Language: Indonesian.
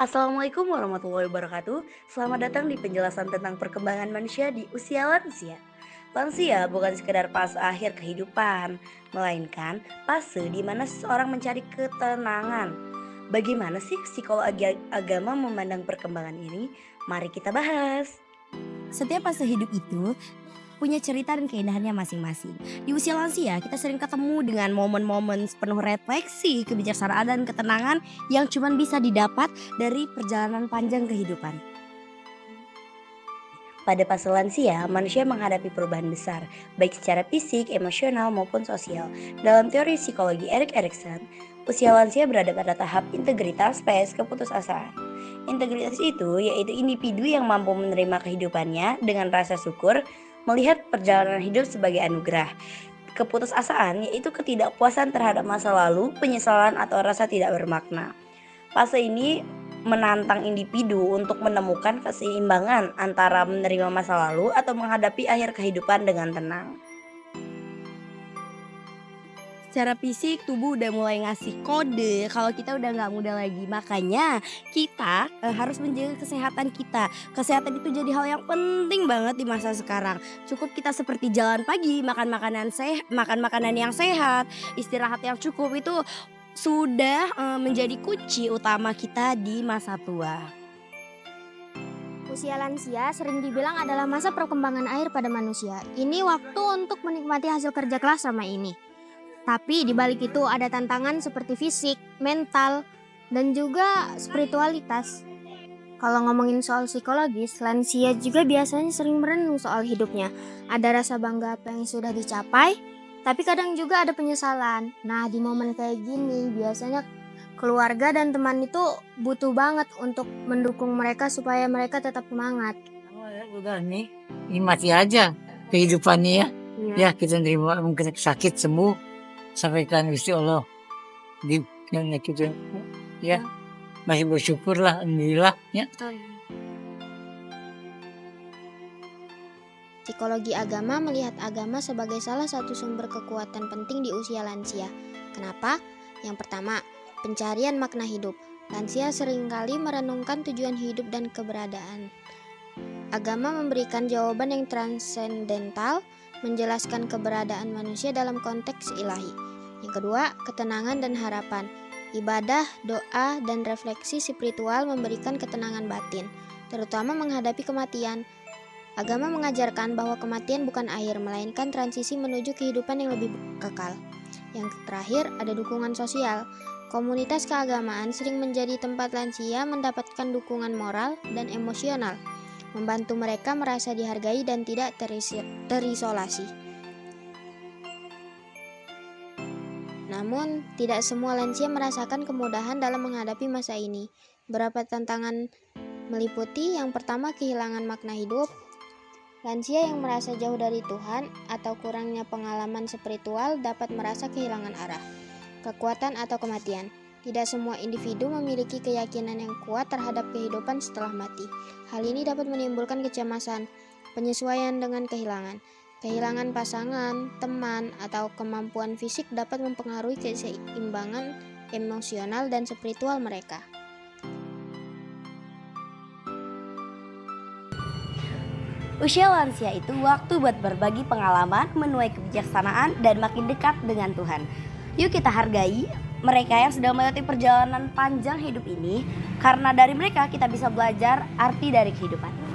Assalamualaikum warahmatullahi wabarakatuh. Selamat datang di penjelasan tentang perkembangan manusia di usia lansia. Lansia bukan sekedar fase akhir kehidupan, melainkan fase di mana seseorang mencari ketenangan. Bagaimana sih psikologi agama memandang perkembangan ini? Mari kita bahas. Setiap fase hidup itu punya cerita dan keindahannya masing-masing. Di usia lansia, kita sering ketemu dengan momen-momen penuh refleksi, kebijaksanaan, dan ketenangan yang cuma bisa didapat dari perjalanan panjang kehidupan. Pada fase lansia, manusia menghadapi perubahan besar, baik secara fisik, emosional, maupun sosial. Dalam teori psikologi Erik Erikson, usia lansia berada pada tahap integritas ps keputusasaan. Integritas itu yaitu individu yang mampu menerima kehidupannya dengan rasa syukur, melihat perjalanan hidup sebagai anugerah. Keputusasaan yaitu ketidakpuasan terhadap masa lalu, penyesalan atau rasa tidak bermakna. Fase ini menantang individu untuk menemukan keseimbangan antara menerima masa lalu atau menghadapi akhir kehidupan dengan tenang. Secara fisik, tubuh udah mulai ngasih kode kalau kita udah nggak muda lagi. Makanya kita harus menjaga kesehatan kita. Kesehatan itu jadi hal yang penting banget di masa sekarang. Cukup kita seperti jalan pagi, makan makanan yang sehat, istirahat yang cukup itu sudah menjadi kunci utama kita di masa tua. Usia lansia sering dibilang adalah masa perkembangan air pada manusia. Ini waktu untuk menikmati hasil kerja keras sama ini. Tapi di balik itu ada tantangan seperti fisik, mental, dan juga spiritualitas. Kalau ngomongin soal psikologis, lansia juga biasanya sering merenung soal hidupnya. Ada rasa bangga apa yang sudah dicapai, tapi kadang juga ada penyesalan. Nah, di momen kayak gini biasanya keluarga dan teman itu butuh banget untuk mendukung mereka supaya mereka tetap semangat. Udah nih, nikmati aja kehidupannya ya. Ya kita nerima mungkin sakit sembuh, sampaikan Gusti Allah di yang gitu ya. Masih bersyukur lah, alhamdulillah ya. Psikologi agama melihat agama sebagai salah satu sumber kekuatan penting di usia lansia. Kenapa? Yang pertama, pencarian makna hidup. Lansia seringkali merenungkan tujuan hidup dan keberadaan. Agama memberikan jawaban yang transendental, menjelaskan keberadaan manusia dalam konteks ilahi. Yang kedua, ketenangan dan harapan. Ibadah, doa, dan refleksi spiritual memberikan ketenangan batin, terutama menghadapi kematian. Agama mengajarkan bahwa kematian bukan akhir, melainkan transisi menuju kehidupan yang lebih kekal. Yang terakhir, ada dukungan sosial. Komunitas keagamaan sering menjadi tempat lansia mendapatkan dukungan moral dan emosional, membantu mereka merasa dihargai dan tidak terisolasi. Namun, tidak semua lansia merasakan kemudahan dalam menghadapi masa ini. Beberapa tantangan meliputi yang pertama, kehilangan makna hidup. Lansia yang merasa jauh dari Tuhan atau kurangnya pengalaman spiritual dapat merasa kehilangan arah. Kekuatan atau kematian. Tidak semua individu memiliki keyakinan yang kuat terhadap kehidupan setelah mati. Hal ini dapat menimbulkan kecemasan, penyesuaian dengan kehilangan. Kehilangan pasangan, teman, atau kemampuan fisik dapat mempengaruhi keseimbangan emosional dan spiritual mereka. Usia lansia itu waktu buat berbagi pengalaman, menuai kebijaksanaan, dan makin dekat dengan Tuhan. Yuk kita hargai mereka yang sedang melewati perjalanan panjang hidup ini, karena dari mereka kita bisa belajar arti dari kehidupan.